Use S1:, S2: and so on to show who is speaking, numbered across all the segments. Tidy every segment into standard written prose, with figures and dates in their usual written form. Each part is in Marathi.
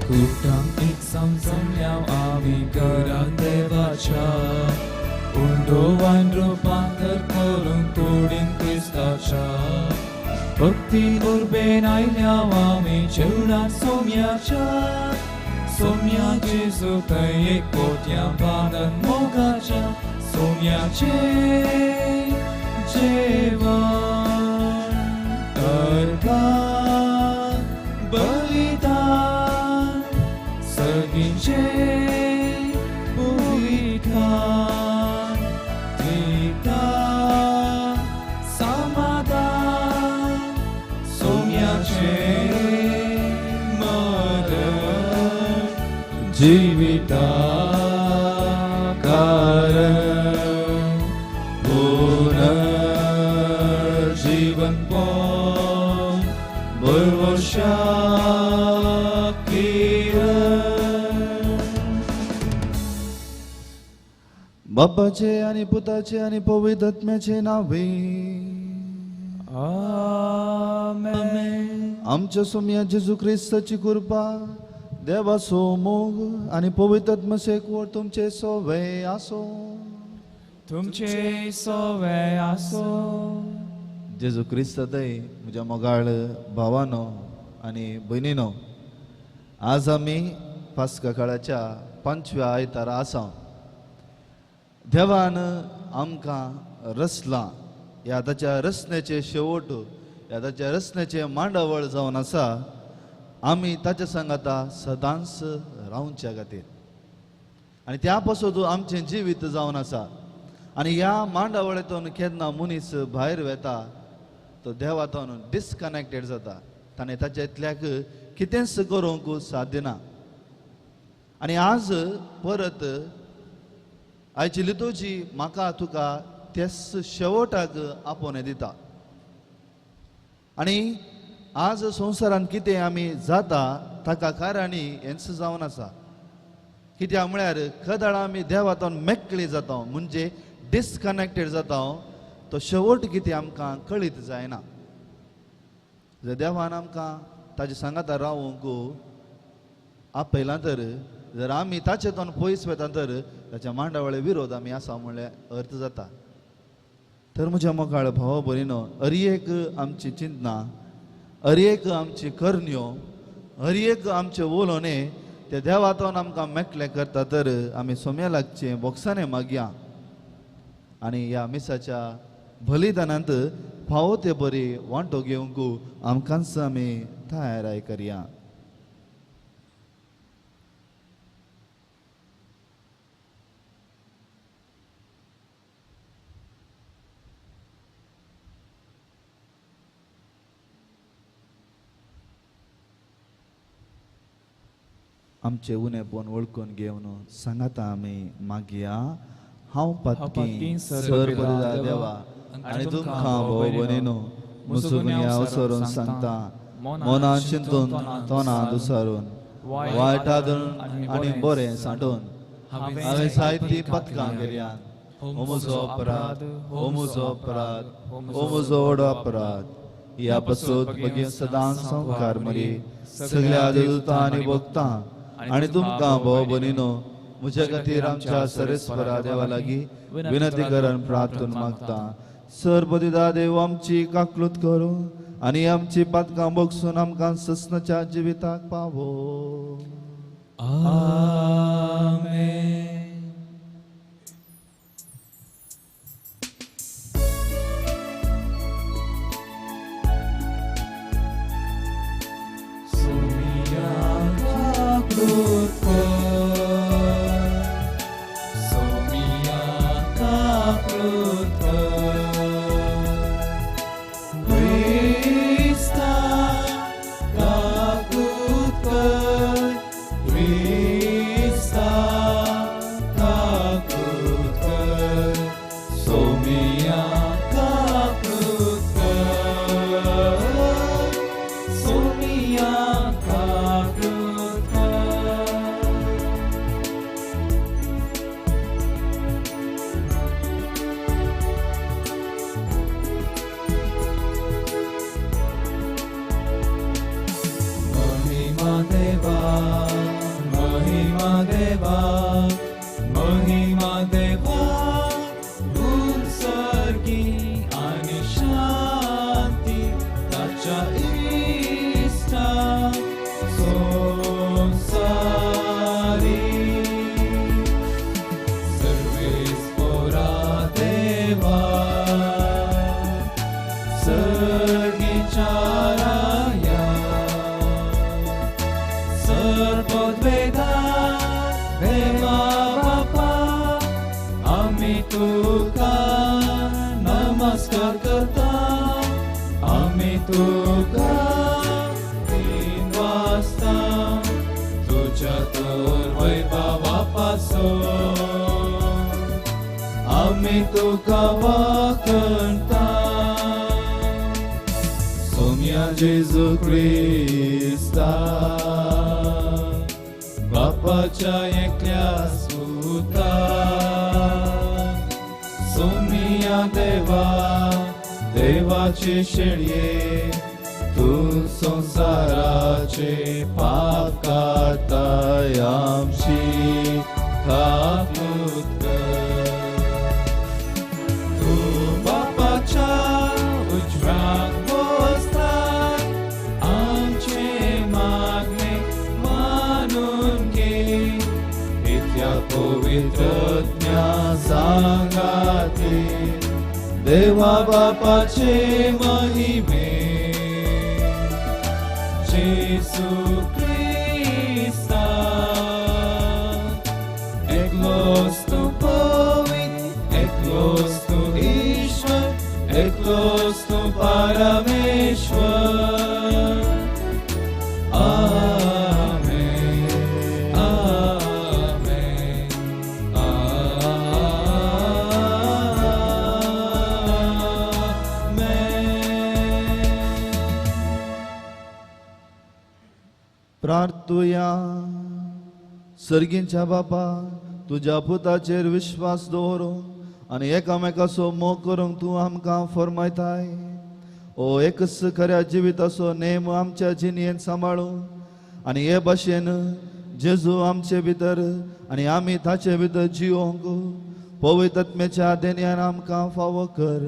S1: कुठं एक समजम्याव आम्ही करा देवाच्या उंडोवान रूपांतर करून तोडीन क्रिस्ताच्या भक्ती उर्बेन आयल्याव आम्ही जेवणात सोम्याचे सुखय एक पोट्या बांधन मोगाच्या सोम्याचे जेवण अर्पण बलिदान सगळींचे परिधान टिका समाधान सोम्याचे मरण जीविता कारण पुनर्जीवन पण बळवशा
S2: बापाचे आणि पुताचे आणि पवित्र आत्म्याचे नावे
S1: आमेन.
S2: आमच्या सोम्या जेजू ख्रिस्ताची कृपा देवाचो मोग आणि पवित्र आत्म्याचे एकवट तुमचे सोवे आसो.
S1: तुमचे सोवे आसो.
S2: जेजू ख्रिस्त दय म्हज्या मोगाळ भावानो आणि भयणीनो, आज आमी पास्का काळाच्या 5व्या आयतारा आसा. देवान आमकां रचला. ह्या ताच्या रचण्याचे शेवट, ह्या ताच्या रचण्याचे मांडावळ जावन आसा. आमी ताच्या सांगाता सदांच रावच्या खातीर आनी त्या पासून आमचें जिवीत जावन आसा. आनी ह्या मांडावळेतून केन्ना मनीस भायर वेता तो देवातून डिस्कनेक्टेड जाता. ताणें ताच्या इतल्याक कितेंच करूंक साध्य ना. आनी आज परत आयची लितोजी म्हाका तुका तेच शेवटाक आपोवणें दिता. आनी आज संवसारान कितें आमी जाता ताका कारणी हेंच जावन आसा. कित्याक म्हळ्यार कदाळ आमी देवातून मेकळी जाता, म्हणजे डिस्कनेक्टेड जाता. तो शेवट कितें आमकां कळीत जायना. जर देवान आमकां ताचे सांगाता रावूंक आपयलां तर, जर आमी ताचेतून पयस वेता तर ताच्या मांडावळे विरोध आमी आसा म्हणल्यार अर्थ जाता. तर म्हज्या मोगाळ भाव भयणीनो, हर एक आमची चिंतना, हर एक आमची करण्यो, हर एक आमचे उलोवणे ते देवातून आमकां मेकळे करता. तर आमी सोम्या लागचे बोक्साने मागया आनी ह्या मिसाच्या बलिदानांत फावो ते बरी वांटो घेवंक आमकांच आमी तयाराय करया. आमचे उणेपण वळखून घेवन सांगाता आमी मागया. हांव पातकी सर बलिदा देवा आनी तुमकां भाव भयणीनो, मुसुगुन्या उसरून सांगता, मनान चिंतून तोंडां दुसारून वायटादून आनी बरें सांठून हांवें जायतीं पथकां केल्यान. हो म्हजो अपराध, हो म्हजो अपराध, हो म्हजो व्हडलो अपराध. ह्या पासून मागीर सदांच संवकार मरी सगळ्या देवतां आनी भक्तां आनी तुमकां भाव भयणीनो, म्हज्या खातीर आमच्या सरेस्परा देवा लागीं विनंती करून प्रार्थना मागता. सर बलिदा देव आमची काकलूत करूं आनी आमची पातकां बोगसून आमकां ससनाच्या जिविताक पावो.
S1: आमेन. सर्गीच्या राया सर्वद्वेदा देवा बापा आम्ही तुका नमस्कार करता आम्ही तुका तीन वाजता तुझ्या तोर वैभवापासून आम्ही तुका वाकणता सोम्या जेजू ख्रिस्ता बापाच्या एकल्या सुता सोमिया देवा देवाचे शेळये तू संसाराचे पाप काताय आमची कापूत कर तू बापाच्या उजव्याक बसताय आमचे मागणे मानून घे इतक्या पवित्र सांगाते देवा बापाचे महिमे जेसू ख्रिस्ता एकलोस तू पवित्र एकलोस तू ईश्वर एकलोस तू परमेश्वर
S2: प्रार्थुया सर्गींच्या बापा तुझ्या पुताचेर विश्वास दवरूंक आनी एकामेकाचो मोग करूंक तूं आमकां फरमायताय ओ एकच खऱ्या जिविताचो नेम आमच्या जिणयेन सांबाळूं आनी हे भाशेन जेजू आमचे भितर आनी आमी ताचे भितर जिवोंक पवित्र आत्म्याच्या देण्यान आमकां फावो कर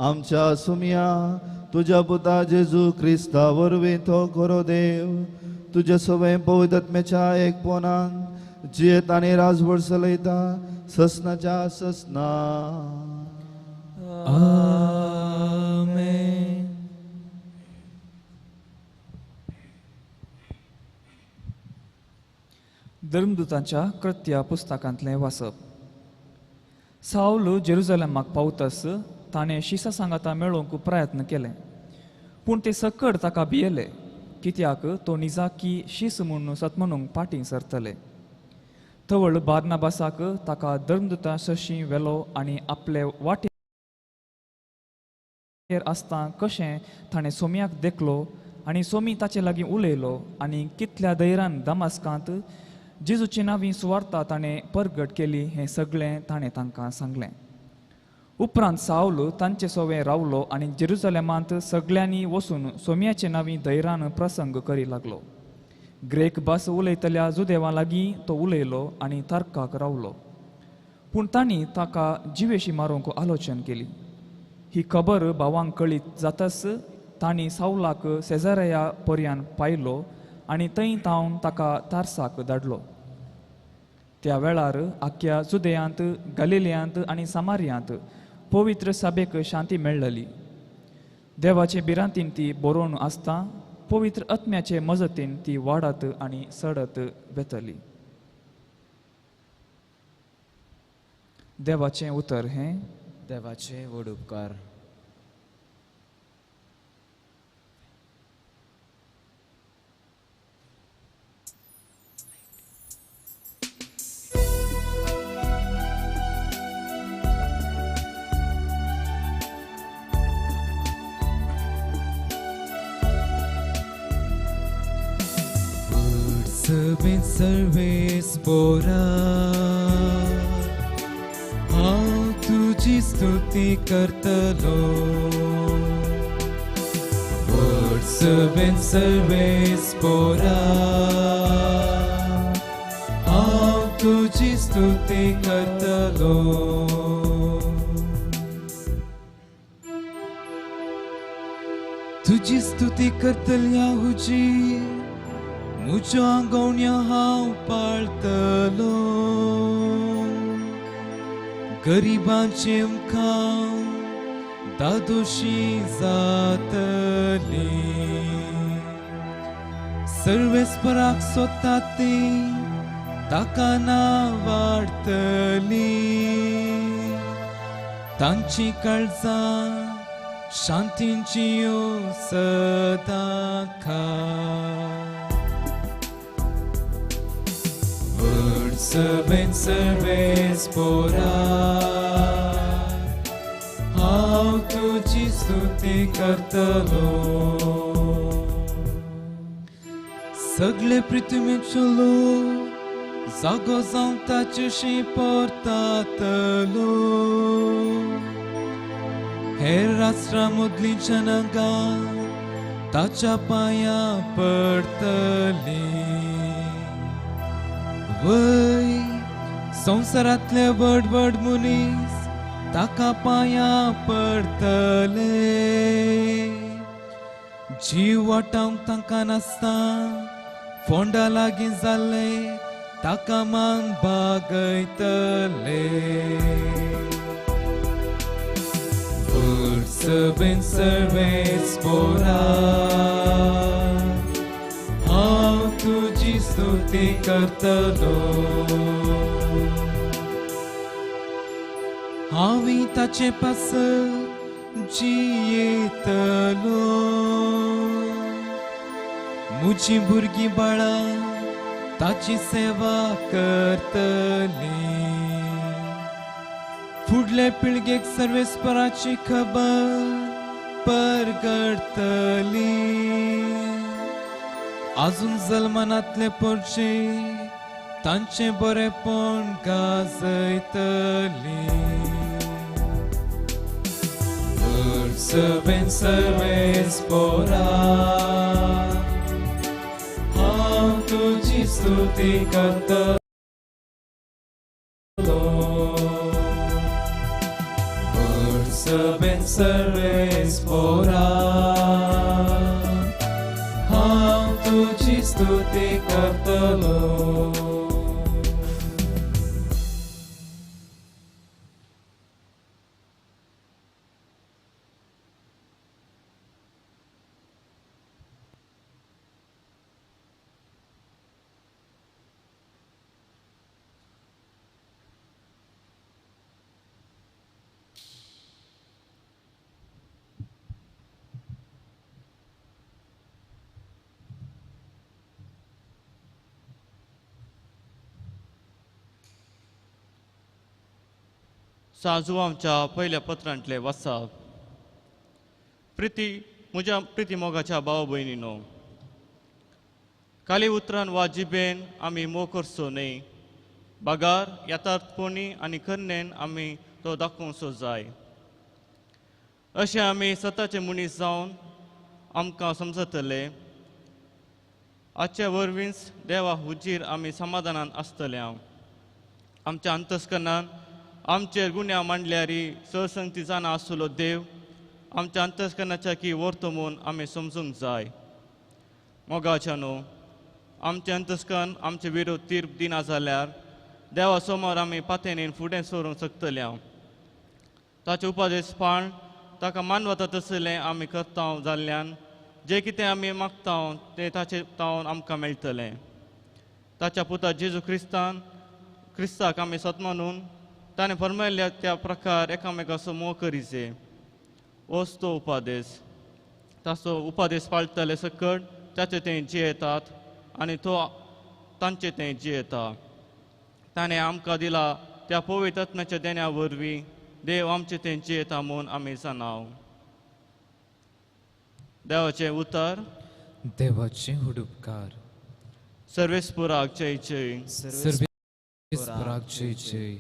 S2: आमच्या सुमया तुझ्या पुता जेजू क्रिस्ता वरवीं तो खरो देव तुझे सवय पवित्र आत्म्याच्या एक पोनान जियेत आनी राजवट चलयता ससनाच्या ससना
S1: आमेन.
S3: धर्मदूतांच्या कृत्या पुस्तकांतलें वाचप. साऊल जेरुजलेमाक पावतस ताणें शिसा सांगाता मेळोवंक प्रयत्न केले पूण ते सकड ताका भियेले कित्याक तो निजाकी शीस म्हूण सतमनूंक फाटीं सरतले. थवळ बार्नाबासाक ताका धर्मदूता शशी वेलो आनी आपले वाटेर आसता कशें ताणें सोम्याक देखलो आनी सोमी ताचे लागीं उलयलो आनी कितल्या धैर्यान दमास्कांत जेजूची नांवीं सुवार्ता ताणें परगट केली हें सगळें ताणें तांकां सांगलें. उपरांत साऊल तांचे सोवे रावलो आनी जेरुजलेमांत सगळ्यांनी वचून सोम्याचे नांवीं धैर्यान प्रसंग करी लागलो. ग्रेक भास उलयतल्या जुदेवां लागीं तो उलयलो आनी तर्काक रावलो पूण तांणी ताका जिवेशी मारूंक आलोचन केली. ही खबर भावांक कळीत जातच तांणी साऊलाक सेजारेया पर्यान पायलो आनी थंय तावन ताका तार्साक धाडलो. त्या वेळार आख्या जुदेयांत गलिलियांत आनी सामारियांत पवित्र सभेक शांती मेळ्ळली. देवाचे बिरांतीन ती बरोवन आसता पवित्र आत्म्याचे मजतीन ती वाडत आनी सडत वेतली. देवाचें उतर हें
S1: देवाचे व्हड उपकार.
S4: Servant सर्वेस पोरा हांव तुजी स्तुती करतलो. Word servant सर्वेस पोरा हांव तुजी स्तुती करतलो. तुजी स्तुती करतल्या हुजी मुझ्या गवण्या हांव पाळटलो. गरिबांचे मुखार तादोशी जातली सर्वेस्पराक सोदता ती ताका वाढतली तांची काळजां शांतींची सदा सर्वेस पोरा हांव तुजी स्तुती करतलो सगळे पृथ्वीचो लोक जागो जावन ताचेशी पोरतातलो हेर राष्ट्रा मदली जनांगां ताच्या पांया पडतली वय संवसारांतले व्हड व्हड मनीस ताका पांया पडतले जीव वाटावंक तांकां नासता फोंडा लागीं जाल्ले ताका मांग बागयतले सर्वेस पोरा हांव तुजी स्तुती करतलो हांव ताचे पास जियेतलो मुजी भुरगीं बाळां ताची सेवा करतली फुडले पिळगेक सर्वेस्पराची खबर परगडतली आजून जल्मानातले पोरचे तांचे बरेपण गाजयतली सर्वेस पोरा हांव तुजी स्तुती करतलो सर्वेस पोरा हांव तुजी स्तुती करतलो
S5: सांजू आमच्या पयल्या पत्रांतले वाचप म्हज्या प्रिती मोगाच्या भाव भयणीनो काली उतरान वा जिबेन आमी मोग करचो न्ही बागार यथार्थपणी आनी खन्नेन आमी तो दाखोवचो जाय अशें आमी स्वताचे मनीस जावन आमकां समजतले आजच्या वरवींच देवा हुजीर आमी समाधानान आसतले आमच्या अंतस्करणान आमचेर गुन्यांव मांडल्यारी सरसंगती जाणा आसलो देव आमच्या अंतस्करणाच्या की वर्तमून आमी समजूंक जाय मोगाच्यानो आमचे अंतस्करण आमचे विरोध तीर्प दिना जाल्यार देवा समोर आमी पातेनीन फुडें सरूंक शकतले ताचे उपादेश पाण ताका मान वता तसलें आमी करता जाल्ल्यान जें कितें आमी मागता तें ताचे तावन आमकां मेळटलें ताच्या पुता जेजू क्रिस्ताक आमी सत्मानून ताणें फरमायल्या त्या प्रकार एकामेकाचो मोग करीचे होच तो उपादेश ताचो उपादेश पाळटले सकट ताचे ते जियेतात आनी तो तांचे ते जियेता ताणें आमकां दिला त्या पवित्र आत्म्याच्या देण्या वरवीं देव आमचे ते जियेता म्हूण आमी जाणाव देवाचें उतर
S4: देवाचे हुडुपकार
S5: सर्वेस्पुराक जय जय
S4: सर्वेस्पराक जय जय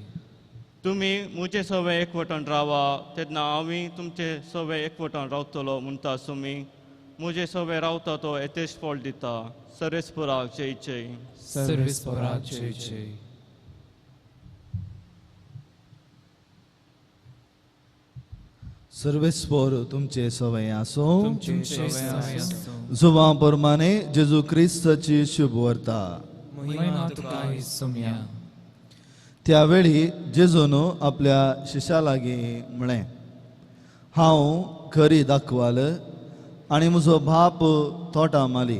S5: तुमी मुझे सवे एकवटान रावा तेन्ना हांवूय तुमचे सवे एकवटान रावतलो म्हणटा तुमी मुझे सवे रावता तो येतेच फळ दिता सर्वेस्पुराक जय जय
S4: सर्वेस्पराक जय जय
S2: सर्वेस्पोर तुमचे सवय आसो जुवा प्रमाणे जेजू क्रिस्ताची शुभ वार्ता त्यावेळी जेजून आपल्या शिष्या लागीं म्हळें हांव खरी दाखवाल आनी म्हजो बाप तोटा माली.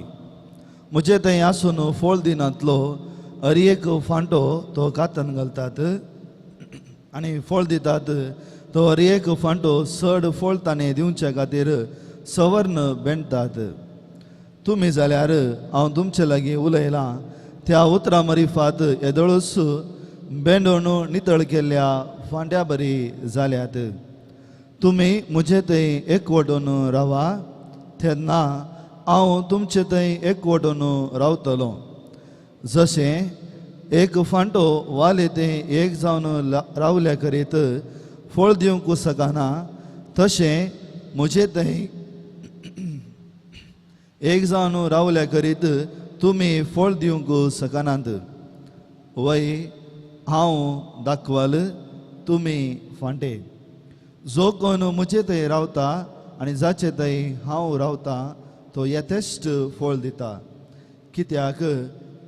S2: म्हजे थंय आसून फोळ दिनांतलो हर एक फांटो तो कातन घालतात आनी फोळ दितात. तो हर एक फांटो चड फोळ ताणें दिवचे खातीर सवर्ण बेंडटात. तुमी जाल्यार हांव तुमचे लागीं उलयलां त्या उतरां मरिफात येदोळूच बेंडून नितळ केल्ल्या फांट्या बरी जाल्यात. तुमी म्हजे थंय एकवटून रावा तेन्ना हांव तुमचे थंय एकवटून रावतलों. जशें एक फांटो वाले तें एक जावन रावले करीत फळ दिवंक शकना तशें म्हजे थंय एक जावन रावले करीत तुमी फळ दिवंक शकनात. वय हांव दाखवाल तुमी फांटे. जो कोण म्हजे थंय रावता आनी जाचे थंय हांव रावता तो यथेश्ट फळ दिता. कित्याक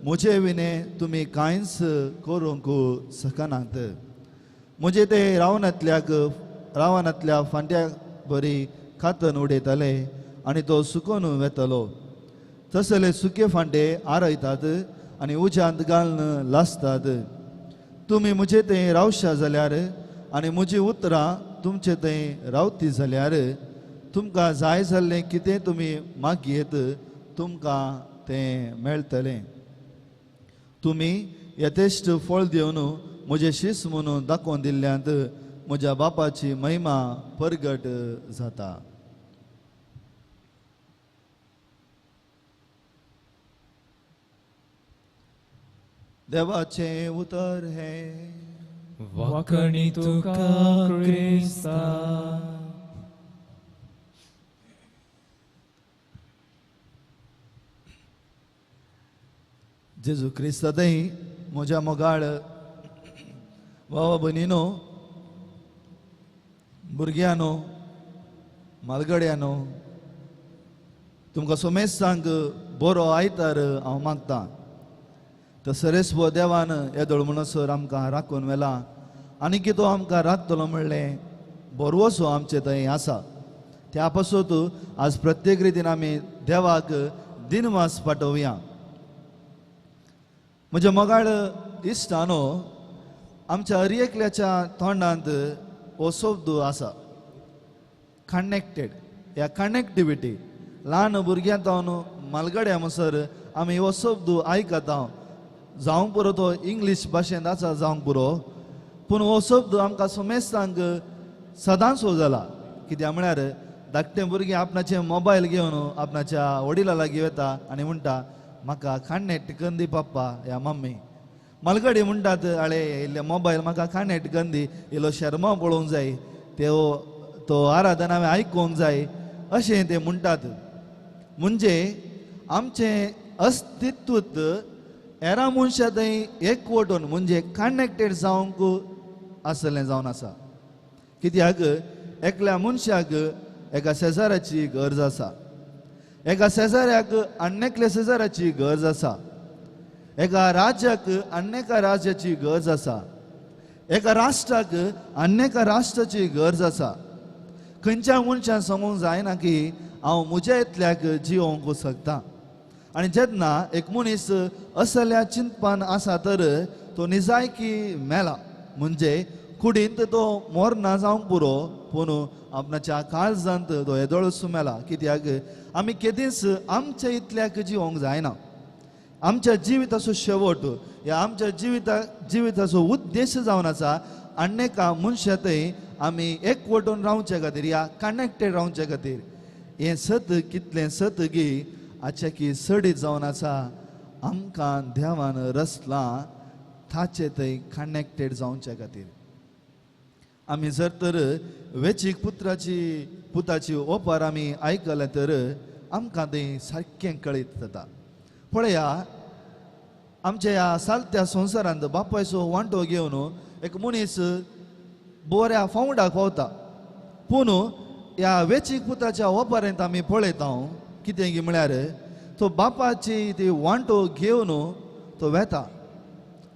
S2: म्हजे विने तुमी कांयच करूंक शकनात. म्हजे ते रावनांतल्या फांट्याक बरी कातन उडयतले आनी तो सुकून वेतलो. तसले सुके फांटे आरयतात आनी उज्यांत घालून लासतात. तुमी म्हजे थंय रावशा जाल्यार आनी म्हजी उतरां तुमचे थंय रावती जाल्यार तुमकां जाय जाल्लें कितें तुमी मागयेत तुमकां तें मेळटलें. तुमी यथेश्ट फळ दिवन म्हजे शीस म्हणून दाखोवन दिल्ल्यांत म्हज्या बापाची महिमा परगट जाता. देवाचे उतर हे
S4: वाकणी तुका क्रिस्ता.
S2: जेजू क्रिस्ता थंय म्हज्या मोगाळ भावा भयणीनो भुरग्यांनो मालगड्यांनो तुमकां सोमेस्तांक बरो आयतार हांव मागतां. तो सरेस्व देवान येदोळ म्हणसर आमकां राखून व्हेला आनी की तो आमकां राखतलो म्हणलें बरवसो आमचे थंय आसा. त्या पासून आज प्रत्येक रितीन आमी देवाक दिनवास पाठोवया. म्हज्या मोगाळ इश्टानो आमच्या हर एकल्याच्या तोंडांत हो शब्द आसा कनेक्टेड. ह्या कनेक्टिविटी ल्हान भुरग्यांतावन मालगड्या म्हणसर आमी हो शब्द आयकता. जावंक पुरो तो इंग्लीश भाशेंत आसा जावंक पुरो पूण हो शब्द आमकां सोमेस्तांक सदांच हो जाला. कित्याक म्हळ्यार धाकटें भुरगें आपणाचे मोबायल घेवन आपणाच्या वडिला लागीं वता आनी म्हणटा म्हाका कनेक्ट करून दी पप्पा या मम्मी. मालगडी म्हणटात आळे इल्ले मोबायल म्हाका कनेक्ट करून दी, इल्लो शर्मा पळोवंक जाय, तो आराधना हांवें आयकूंक जाय अशें ते म्हणटात. म्हणजे आमचें अस्तित्व हेरां मनशां थंय एकवटून म्हणजे कनेक्टेड जावंक आसलें जावन आसा. कित्याक एकल्या मनशाक एका शेजाऱ्याची गरज आसा, एका शेजाऱ्याक अन्येकल्या शेजाऱ्याची गरज आसा, एका राज्याक अन्येका राज्याची गरज आसा, एका राष्ट्राक अन्येका राष्ट्राची गरज आसा. खंयच्या मनशान समजूंक जायना की हांव म्हज्या इतल्याक जिवोवंक शकता. आनी जेन्ना एक मनीस असल्या चिंतपान आसा तर तो निजायकी मेला. म्हणजे कुडींत तो मोरना जावंक पुरो पूण आपणाच्या काळजांत तो येदोळसू मेला. कित्याक आमी केदींच आमच्या इतल्याक जिवोवंक जायना. आमच्या जिविताचो शेवट ह्या आमच्या जिविताचो उद्देश जावन आसा अन्येका मनशां थंय आमी एकवटून रावचे खातीर या कनेक्टेड रावचे खातीर. हें सत कितलें सत गी आजच्या की सडीत जावन आसा. आमकां देवान रचलां ताचे थंय कनेक्टेड जावचे खातीर. आमी जर तर वेचीक पुताची ओपार आमी आयकलें तर आमकां तें सारकें कळीत जाता. पळया आमच्या ह्या सालत्या संवसारांत बापायचो वांटो घेवन एक मनीस बऱ्या फावंडाक पावता. पूण ह्या वेचीक पुताच्या ओपारेंत आमी पळयता कितें गी म्हळ्यार तो बापाची ती वांटो घेवन तो वेता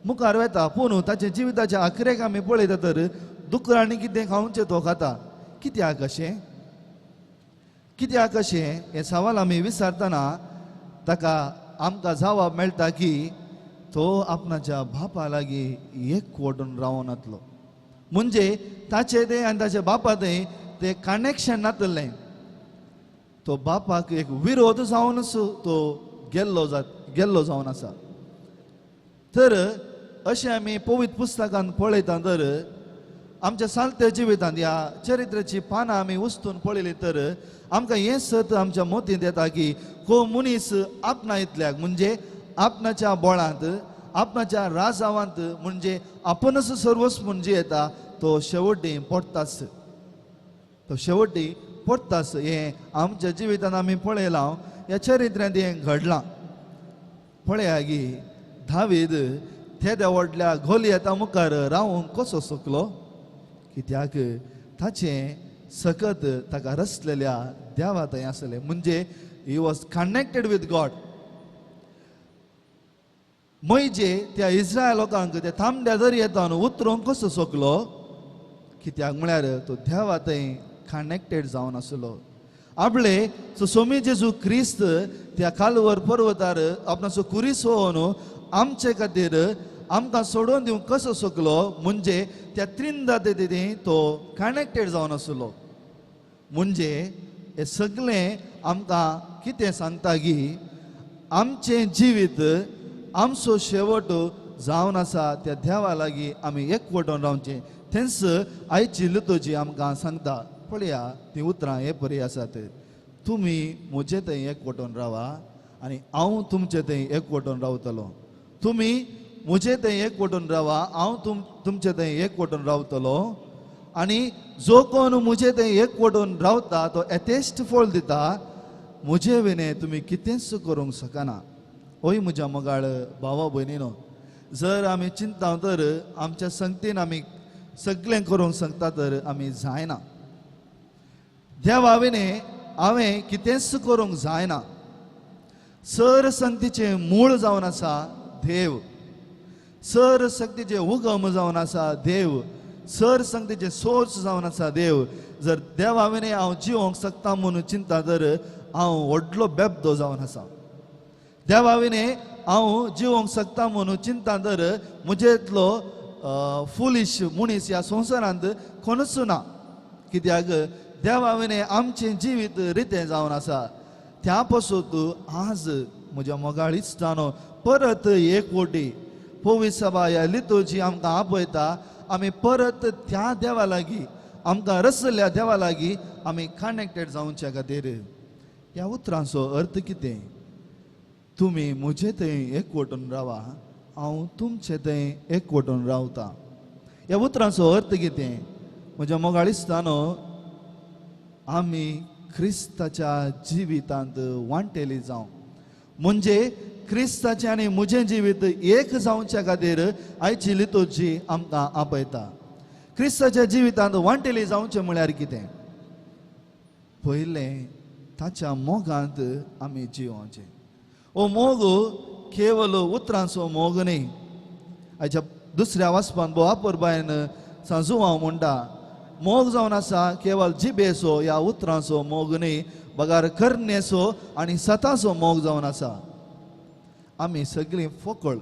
S2: मुखार वेता. पूण ताच्या जिविताच्या आखरेक आमी पळयता तर दुकरांनी कितें खावचें तो खाता. कित्याक अशें कित्याक अशें हे सवाल आमी विचारतना ताका आमकां जवाब मेळटा की तो आपणाच्या बापा लागीं एकवटून रावून वतलो. म्हणजे ताचे ते आनी ताच्या बापा ते कनेक्शन नातलें. तो बापाक एक विरोध जावनच तो गेल्लो जावन आसा. तर अशें आमी पवित्र पुस्तकांत पळयता तर आमच्या सालत्या जिवितांत ह्या चरित्राची पानां आमी उस्तून पळयली तर आमकां हें सत आमच्या मोतींत येता की को मनीस आपणा इतल्याक म्हणजे आपणाच्या बोळांत आपणाच्या राजावांत म्हणजे आपणच सर्वस्व म्हणजे येता तो शेवटी पडटाच. तो शेवटी पडटाच. हें आमच्या जिवितांत आमी पळयलां. ह्या चरित्रांत हें घडलां. पळया की दावीद त्या व्हडल्या गोलियता मुखार रावून कसो सकलो. कित्याक ताचें सकत ताका रचलेल्या देवा थंय आसलें. म्हणजे he was connected with God. म्हणजे त्या इस्रायल लोकांक त्या तांबड्या दर्यांतान उतरूंक कसो सकलो. कित्याक म्हळ्यार तो देवा थंय कनेक्टेड जावन आसलो. आपले सोमी जेजू क्रिस्त त्या कालवर पर्वतार आपणाचो कुरीस होवन आमचे खातीर आमकां सोडून दिवंक कसो सकलो. म्हणजे त्या त्रिंदा तो कनेक्टेड जावन आसलो. म्हणजे हे सगळें आमकां कितें सांगता की आमचें जिवीत आमचो शेवट जावन आसा त्या देवा लागीं आमी एकवटून रावचें. थंयच आयची लितूजी आमकां सांगता. पळया ती उतरां हे बरी आसात. तुमी म्हजे थंय एकवटून रावा आनी हांव तुमचे थंय एकवटून रावतलो. तुमी म्हजे थंय एकवटून रावा हांव तुमचे थंय एकवटून रावतलो. आनी जो कोण म्हजे थंय एकवटून रावता तो एथेस्ट फळ दिता. म्हजे विने तुमी कितेंच करूंक शकना. ओय म्हज्या मोगाळ भावा भयणीनो, जर आमी चिंता तर आमच्या संगतीन आमी सगळें करूंक शकता तर आमी जायना. देवा विने हांवें कितेंच करूंक जायना. सर संगतीचें मूळ जावन आसा देव. सर संगतीचें उगम जावन आसा देव. सर संगतीचें सोर्स जावन आसा देव. जर देवा विने हांव जिवोंक शकता म्हणून चिंता तर हांव व्हडलो बेबदो जावन आसा. देवा विने हांव जिवोंक शकता म्हणून चिंता तर म्हजे इतलो फुलीश मनीस ह्या संवसारांत कोणूच ना. कित्याक देवा विने आमचें जिवीत रितें जावन आसा. त्या पासून आज म्हज्या मोगाळ इश्टानो परत एकवटी पवित्र सभा ह्या लितूजी आमकां आपयता. आमी परत त्या देवा लागीं आमकां रचलेल्या देवा लागीं आमी कनेक्टेड जावचे खातीर. ह्या उतरांचो अर्थ कितें. तुमी म्हजे थंय एकवटून रावा हांव तुमचे थंय एकवटून रावता. ह्या उतरांचो अर्थ कितें. म्हज्या मोगाळ इश्टानो आमी क्रिस्ताच्या जिवितांत वांटेली जावं. म्हणजे क्रिस्ताचें आनी म्हजें जिवीत एक जावच्या खातीर आयची लितूजी आमकां आपयता. क्रिस्ताच्या जिवितांत वांटेली जावचें म्हळ्यार कितें. पयलें ताच्या मोगांत आमी जिवोवचें. ओ मोग केवल उतरांचो मोग न्ही. हाच्या दुसऱ्या वाचपान बोवापूर बायन सांजुवांव म्हणटा मोग जावन आसा केवल जिबेचो ह्या उतरांचो मोग न्ही बगार करण्याचो आनी सताचो मोग जावन आसा. आमी सगळीं फोकळ.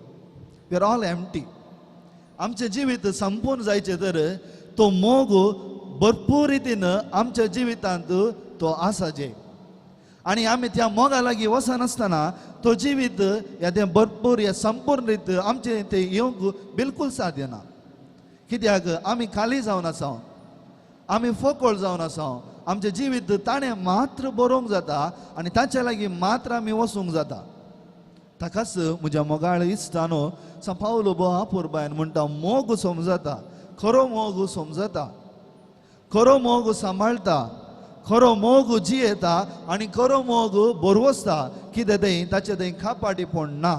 S2: We are all empty. आमचें जिवीत संपूर्ण जायचें तर तो मोग भरपूर रितीन आमच्या जिवितांत तो आसाचे. आनी आमी त्या मोगा लागीं वचनासतना तो जिवीत ह्या तें भरपूर ह्या संपूर्ण रीत आमचें तें येवंक बिलकूल साध्य ना. कित्याक आमी खाली जावन आसा. आमी फोकळ जावन आसा. आमचें जिवीत ताणें मात्र बरोवंक जाता आनी ताच्या लागीं मात्र आमी वचूंक जाता. ताकाच म्हज्या मोगाळ इश्टानो पावलो बोवापूर बायन म्हणटा मोग समजता. खरो मोग समजता. खरो मोग सांबाळटा. खरो मोग जियेता आनी खरो मोग बरवसता. कितें थंय ताचें थंय खापाटीपण ना.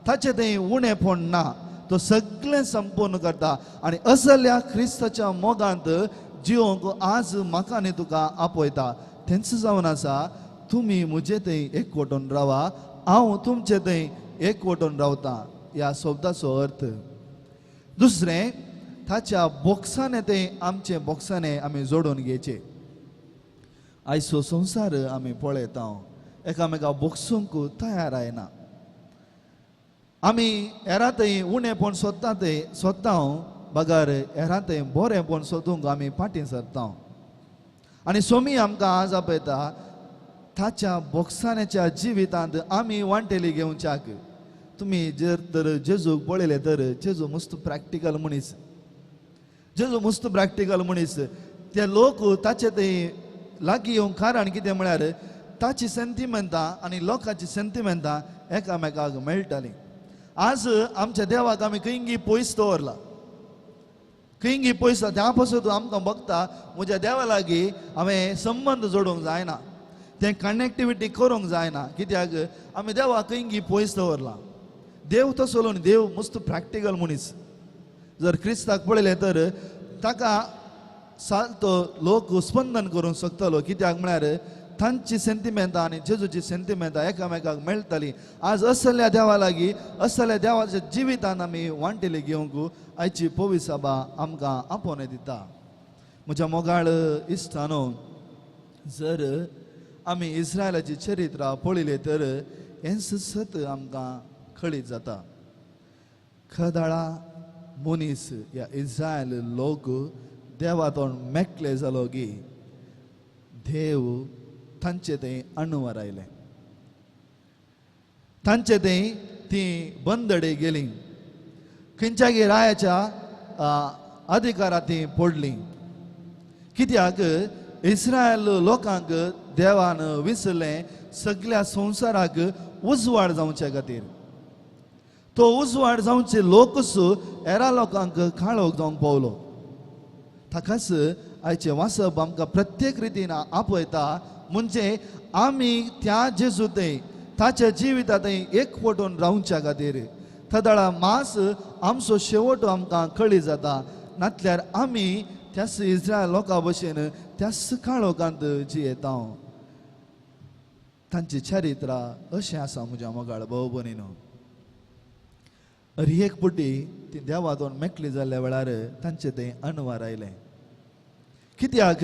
S2: ताचें थंय उणेपण ना. तो सगळें संपूर्ण करता. आनी असल्या क्रिस्ताच्या मोगांत जिवंक आज म्हाका आनी तुका आपयता. तेंच जावन आसा तुमी म्हजे थंय एकवटून रावा हांव तुमचे थंय एकवटून रावता. ह्या शब्दाचो अर्थ. दुसरें ताच्या बोक्साने थंय आमचे बोक्साने आमी जोडून घेवचे. आयचो संवसार आमी पळयता एकामेकाक बोगसूंक तयार आयना आमी हेरांतय उणेपण सोदता बगार हेरांतय बरेंपण सोदूंक आमी फाटीं सरता आनी सोमी आमकां आज आपयता ताच्या बोगसाण्याच्या जिवितांत आमी वांटेली घेवच्याक तुमी जर तर जेजूक पळयलें तर जेजू मस्त प्रॅक्टिकल मनीस जेजू मस्त प्रॅक्टिकल मनीस ते लोक ताचे ते लागीं येवंक कारण कितें म्हळ्यार ताची सेंटिमेंटां आनी लोकांची सेंटिमेंटां एकामेकाक मेळटालीं आज आमच्या देवाक आमी खंयी पयस दवरला खंयी पयस त्या पासून तूं आमकां बघता म्हज्या देवा लागीं हांवें संबंद जोडूंक जायना तें कनेक्टिविटी करूंक जायना कित्याक आमी देवाक खंयी पयस दवरला देव तसो न्ही देव मस्त प्रॅक्टिकल मनीस जर क्रिस्ताक पळयलें तर ताका सारको लोक स्पंदन करूंक शकतलो कित्याक म्हळ्यार तांची सेंटिमेंटां आनी जेजूची सेंटिमेंटां एकामेकाक मेळटलीं आज असल्या देवा लागीं असल्या देवाच्या जिवितांत आमी वांटेली घेवंक आयची पवित्र सभा आमकां आपोवन दिता म्हज्या मोगाळ इश्टानो जर आमी इस्रायलाची चरित्रां पळयली तर हें सत आमकां खळीत जाता खदाळा मनीस ह्या इस्रायल लोक देवा तोंड मेकळे जालो की देव तांचे थंय अणवर आयले तांचे थंय ती बंदडे गेली खंयच्याय रायाच्या अधिकारांत ती पडली कित्याक इस्रायल लोकांक देवान विसरलें सगळ्या संवसाराक उजवाड जावचे खातीर तो उजवाड जावचे लोकूच हेरा लोकांक काळोख जावंक पावलो ताकाच आयचे वाचप आमकां प्रत्येक रितीन आपयता म्हणजे आमी त्या जेजू थंय ताच्या जिवितांत एकवटून रावच्या खातीर थदाळा मास आमचो शेवट आमकां कळी जाता नातल्यार आमी त्याच इस्रायल लोकां भशेन त्याच काळोखांत जियेता तांची चरित्रां अशें आसा म्हज्या मोगाळ भाव भयणीनो एक पुटी ती देवा तोंड मेकळी जाल्ल्या वेळार तांचे थंय अणवार आयलें कित्याक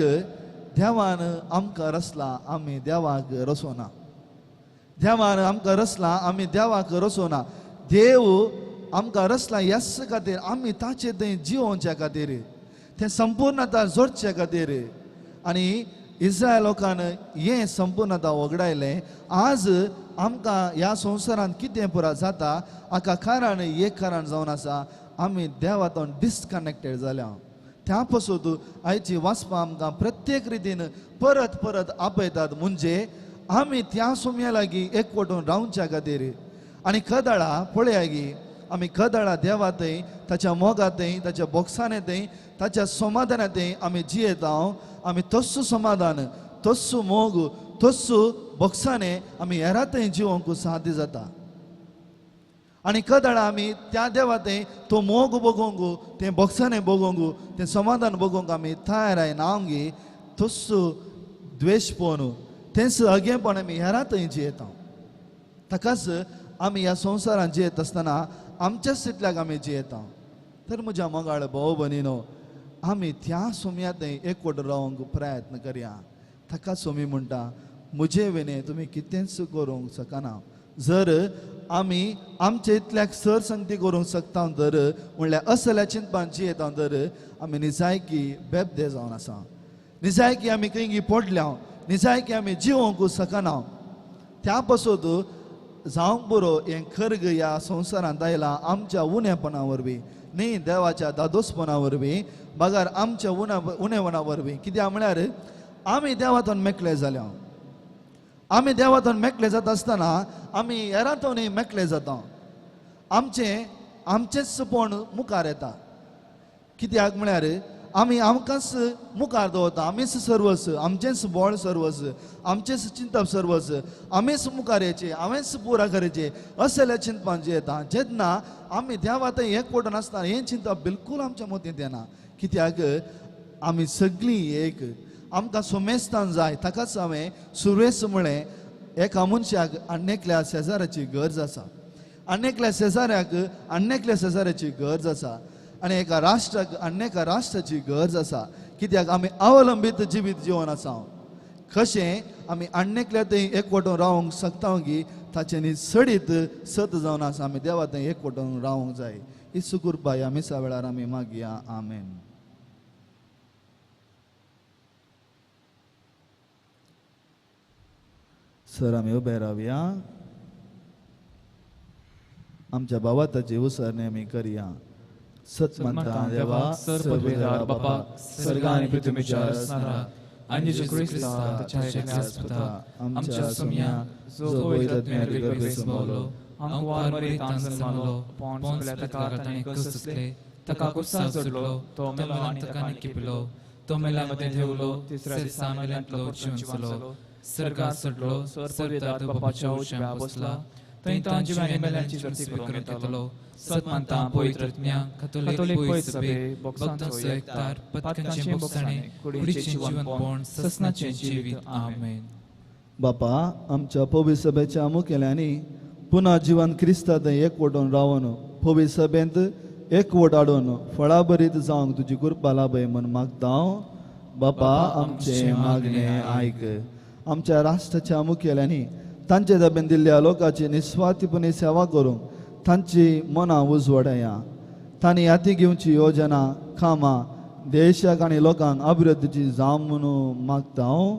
S2: देवान आमकां रचला आमी देवाक रचोना देवान आमकां रचला आमी देवाक रचोना देव आमकां रचला ह्याच खातीर आमी ताचे थंय जिवोवच्या खातीर तें संपूर्णता जोडचे खातीर आनी इस्रायल लोकान हें संपूर्णता वगडायलें आज आमकां ह्या संवसारांत कितें पुरा जाता हाका कारण एक कारण जावन आसा आमी देवा तोंड डिस्कनेक्टेड जाल्या त्या पासून आयची वाचपां आमकां प्रत्येक रितीन परत परत आपयतात म्हणजे आमी त्या सोम्या लागीं एकवटून रावच्या खातीर आनी कदाळा पळया गी आमी कदाळा देवा थंय ताच्या मोगात थंय ताच्या बोक्साने थंय ताच्या समाधाना थंय आमी जियेता आमी तस्सो समाधान तस्सो मोग तस्सो बोक्साने आमी हेरा थंय जिवोंक साध्य जाता आनी कदाळा आमी त्या देवा थंय तो मोग बगोवंक तें बोक्साने बगोवंक तें समाधान बगोवंक आमी तयार आयना गे तस्सो द्वेश पोवन तेंच अगेपण आमी हेरा थंय जियेता ताकाच आमी ह्या संवसारांत जियेत आसतना आमच्या स्थितल्याक आमी जियेता तर म्हज्या मोगाळ भाव भयणीनो आमी त्या सोम्या थंय एकवट रावंक प्रयत्न करया ताका सोमी म्हणटा म्हजे वेने तुमी कितेंच करूंक शकना जर आमी आमचे इतल्याक सरसंगती करूंक शकता तर म्हणल्यार असल्या चिंतपान जियेता तर आमी निजायकी बेबदे जावन आसा निजायकी आमी खंयी पडल्या निजायकी आमी जिवोंक शकना त्या पासून जावंक बरो हें खर्ग ह्या संवसारांत आयलां आमच्या उणेपणा वरवीं न्ही देवाच्या दादोसपणा वरवीं बगार आमच्या उणेपणा वरवीं कित्याक म्हळ्यार आमी देवातून मेकळे जाल्या आमी देवातून मेकळे जाता आसतना आमी हेरांतूनय मेकळे जाता आमचेच पोण मुखार येता कित्याक म्हळ्यार आमी आमकांच मुखार दवरता आमीच सर्वस आमचेंच बोळ सर्वस आमचेच चिंतप सर्वस आमीच मुखार येचे हांवेंच पुरा करचे असले चिंतपान जे येता जेन्ना आमी देवा थंय एकवटून आसतना हें चिंतप बिलकूल आमच्या मतींत येना कित्याक आमी सगळीं एक आमकां सोमेस्तान जाय ताकाच हांवें सुरेश म्हळें एका मनशाक आनेकल्या शेजाऱ्याची गरज आसा आनेकल्या शेजाऱ्याक आनेकल्या शेजाऱ्याची गरज आसा आनी एका राष्ट्राक आनेका राष्ट्राची गरज आसा कित्याक आमी अवलंबीत जिवीत जिवन आसा कशें आमी आणनेकल्या थंय एकवटून रावंक शकता की ताचे सडीत सत जावन आसा आमी देवा थंय एकवटून रावंक जाय ही सुकुरपा ह्या मिसा वेळार आमी मागया आमेन. सर आमी उबे रावया. आमच्या भावाताची उसरणी आमी करया. सत म्हणटा देवा
S3: सर्ववेदार बापा स्वर्ग आणि पृथ्वीच्या असणारा आणि जेजू ख्रिस्ता त्याच्या एकट्या आस्पदा आमच्या सम्या जो पवित्र गैरसमलो आमक वार मरे तांसन मानलो पोंस पिलाता ताणे कसले तका कुसा सोडलो तो मेलो आणि तका किपलो तो मेला मध्ये ठेवलो तिसऱ्या दिसा मेल्यांतलो जिवंत सर्गात चडलो सर्ववेदार बापाच्या उजव्या बसला थंय तांची आनी मेल्यांची सर्ती करून येतलो. सत मानता पवित्र कॅथोलिक पवित्र सभे भक्तांचो एकतार पत्कांचे भोगसाणे कुडीचे जीवनपण ससनाचे जिवीत आमेन.
S2: बापा आमच्या पवित्र सभेच्या मुखेल्यांनी पुन्हा जीवन क्रिस्ता थंय एकवटून रावन पवित्र सभेंत एकवट हाडून फळां बरीत जावंक तुजी कृपा लाभय म्हूण मागता हांव. बापा आमचे मागणे आयक. आमच्या राष्ट्राच्या मुखेल्यांनी तांचे दबेन दिल्ल्या लोकांची निस्वार्थीपणी सेवा करूंक तांची मनां उजवडया. तांणी हाती घेवची योजना कामां देशाक आनी लोकांक अभिवृद्धीची जावं म्हणून मागता हांव.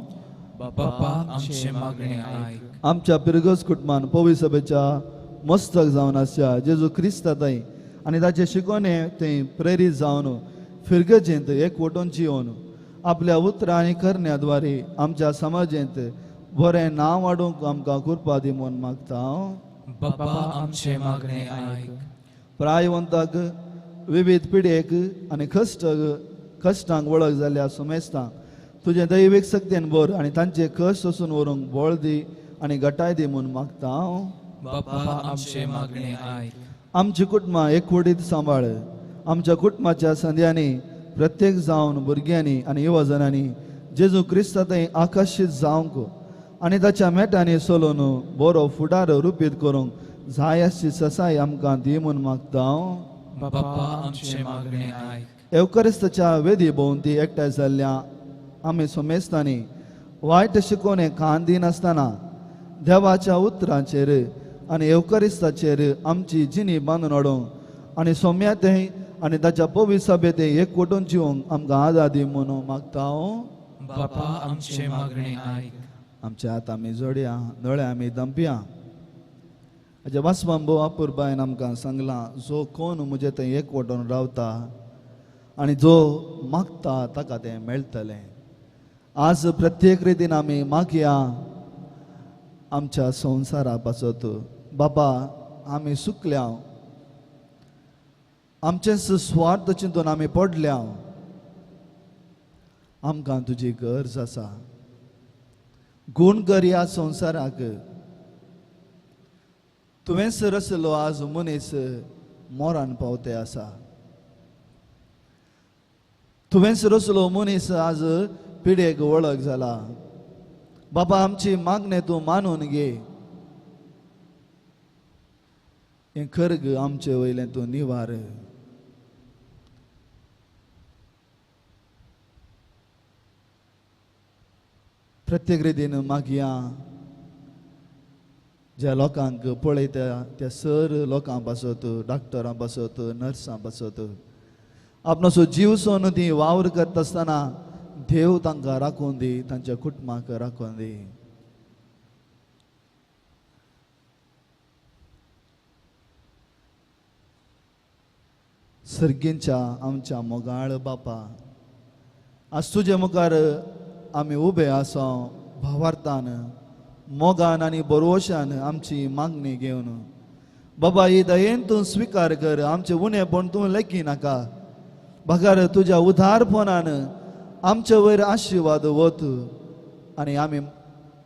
S4: बापा आमचे मागणे आयक.
S2: आमच्या पिरगस कुटुंबान पवित्र सभेच्या मस्तक जावन आसा जेजू क्रिस्ता थंय आनी ताचे शिकोवणे थंय प्रेरीत जावन फिरगजेंत एकवटून जिवन आपल्या उतरां आनी करण्याद्वारे आमच्या समाजेंत बरें नांव वाडूंक आमकां कृपा दी म्हूण मागता हांव.
S4: बापा आमचे मागणे आयक.
S2: प्रायवंताक विविध पिडेक आनी कश्टांक वळख जाल्ल्या सुमेस्तांक तुजे दैवीक शक्तीन भर आनी तांचे कश्ट वचून व्हरूंक बळ दी आनी घटाय दी म्हूण मागता हांव.
S4: बापा आमचे मागणे आयक.
S2: आमची कुटुंबां एकवटीत सांबाळ. आमच्या कुटुंबाच्या संध्यांनी प्रत्येक जावन भुरग्यांनी आनी युवजनांनी जेजू क्रिस्ता थंय आकर्शीत जावंक आनी ताच्या मेटांनी चलोवन बरो फुडार रुपीत करूंक जाय आसची ससाय आमकां दी म्हूण मागता हांव.
S4: बापा आमचे मागणे आयक.
S2: एवकरिस्ताच्या वेदी भोंवती एकठांय जाल्ल्या आमी सोमेस्तांनी वायट शिकोवणे कान दिनासतना देवाच्या उतरांचेर आनी एवकरिस्ताचेर आमची जिणी बांदून हाडूंक आनी सोम्या थंय आनी ताच्या पवित्र सभेत एकवटून जिवंक आमकां आदार दी म्हणून मागता हांव.
S4: बापा आमचे मागणे आयक.
S2: आमचे हात आमी जोडया दोळे आमी दंपया. हाजे वासबांबो अपुरबायन आमकां सांगलां जो कोण म्हजे थंय एकवटून रावता आनी जो मागता ताका तें मेळटलें. आज प्रत्येक रितीन आमी मागया आमच्या संवसारा पासत. बापा आमी सुकल्या आमचेच स्वार्थ चिंतून आमी पडल्या. आमकां तुजी गरज आसा. गुण कर ह्या संवसाराक. तुवेंच रचलो आज मनीस मोरान पावते आसा. तुवेंच रचलो मनीस आज पिडेक वळख जाला. बाबा आमची मागणे तूं मानून घे. हें खर्ग आमचे वयलें तूं निवार. प्रत्येक रितीन मागया ज्या लोकांक पळयता त्या सर लोकां पासत डॉक्टरां पासत नर्सां पासत आपणाचो जीव सोन ती वावर करता आसतना देव तांकां राखून दी तांच्या कुटुंबाक राखून दी. सर्गींच्या आमच्या मोगाळ बापा आज तुजे मुखार आमी उबे आसा भावार्थान मोगान आनी बरोशान आमची मागणी घेवन बाबा ही दयेन तूं स्विकार कर. आमचे उणेपण तूं लेखी नाका. भागार तुज्या उदारपणान आमचे वयर आशिर्वाद वत आनी आमी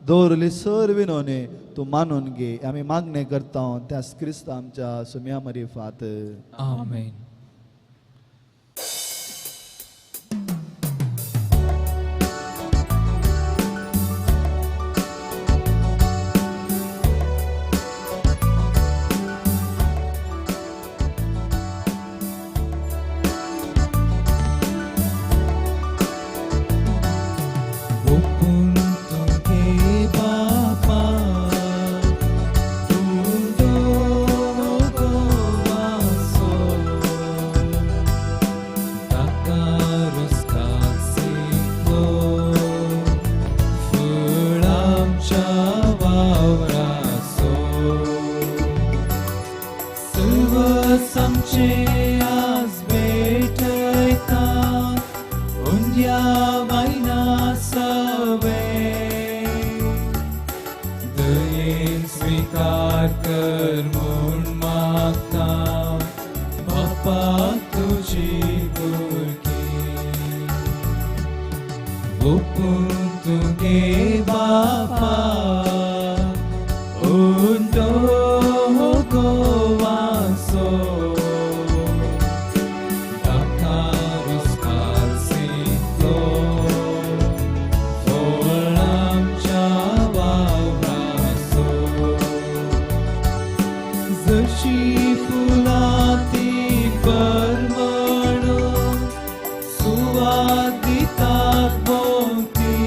S2: दवरली सर विनोवणे तूं मानून घे. आमी मागणे करता त्या क्रिस्त आमच्या सुम्या मरिफात
S4: आमेन.
S1: वावरासो सर्व आमचे आज भेटयता उंड्या बायना सवे दयेन स्वीकार कर म्हूण मागता बापा तुजी भुरगी ओपून तुगे बापा उंडो गोवासो दाकारोस कालसितो फळ आमच्या वावरासो जशी फुलां ती परमळो सुवात दितात भोवती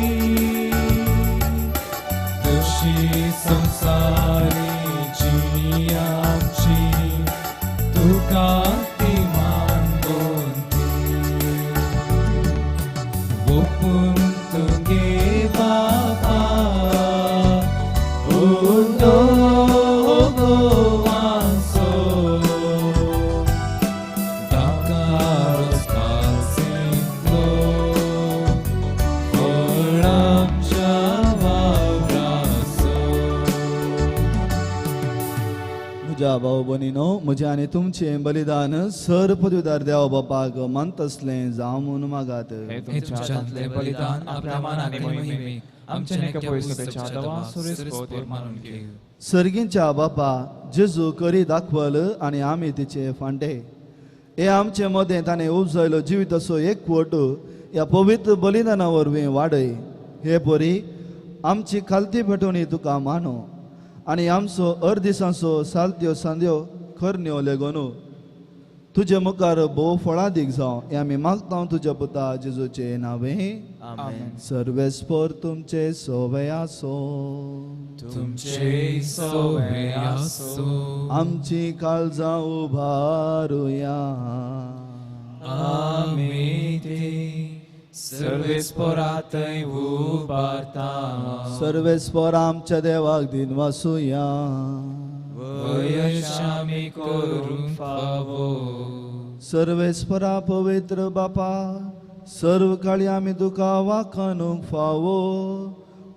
S1: तशी संवसारीची आमची तुका ती मानगोंती ओपून तुगे बापा उंडो गोवासो दाकारोस कालसितो फळ आमच्या वावरासो
S2: म्हज्या भाव भयणीनो म्हजें आनी तुमचें बलिदान सर पदवीदार देवा बापाक मानत असलें जावं म्हूण मागात
S3: हे तुमच्यातले बलिदान आपल्या मानाने मोहिमेक आमचे नेके पवित्रतेच्या दवा सुरेश पोते मानून घे
S2: सर्गींच्या बापा जेजू करी दाखवल आनी आमी तिचे फांटे हे आमचे मदें ताणें उपजयलो जिवीत असो एकवट ह्या पवित्र बलिदाना वरवीं वाडय हे परी आमची खालती पेटोवणी तुका मानो आनी आमचो अर्दिसांचो सालत्यो सांद्यो खरण्यो लेगोनू तुजे मुखार भोव फळादीक जावं हे आमी मागता तुज्या पुता जेजूचे नांवें
S3: आमेन
S2: सर्वेस्पर तुमचे सोवे आसो
S4: तुमचे सोवे आसो
S2: आमची काळजां उबारुया
S4: आमी ते सर्वेस्परातय उबारता
S2: सर्वेस्पर आमच्या देवाक दिन वासुया
S4: वयशामी करून फावो
S2: सर्वेस्परा पवित्र बापा सर्व काळी आमी तुका वाखानूंक फावो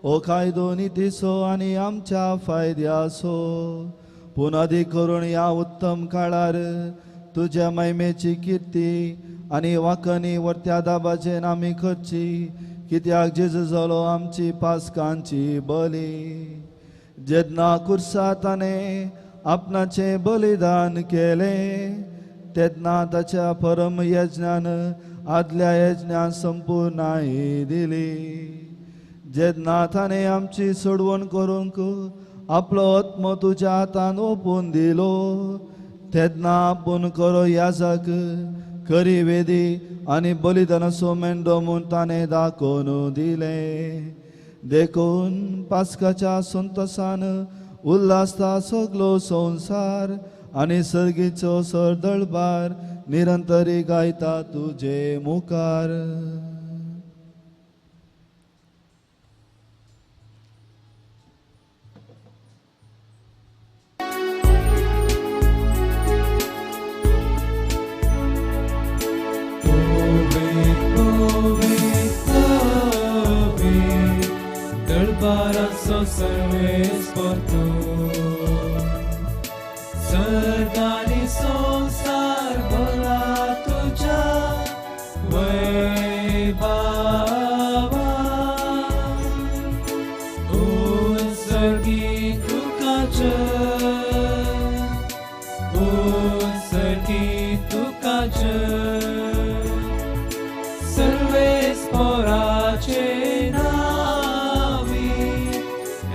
S2: ओ कायदो नितीसो आनी आमच्या फायद्यासो पूण अधिक करून ह्या उत्तम काळार तुज्या महिमेची कीर्ती आनी वाखणी वर्त्या दाबाचेर आमी करची कित्याक जेजू जालो आमची पासकांची बली जेन्ना कुर्सा ताणें आपणाचे बलिदान केले तेन्ना ताच्या परम यज्ञान आदल्या यज्ञान संपूर्णाय दिली जेन्ना ताणें आमची सोडवण करूंक आपलो आत्मो तुज्या हातान ओपून दिलो तेन्ना आपूण करो याजक करी वेदी आनी बलिदानाचो मेंढो म्हूण ताणें दाखोवन दिले देखून पास्काच्या संतोसान उल्हासता सगलो संवसार आनी सर्गीचो सरदळबार निरंतरी गायता तुजे मुखार
S1: Dălbaraso सर्वेस portu Sărdani संसार भला तुझ्या वैभवा उत्सर्गी तुकाचं सर्वेस पोराचे नावी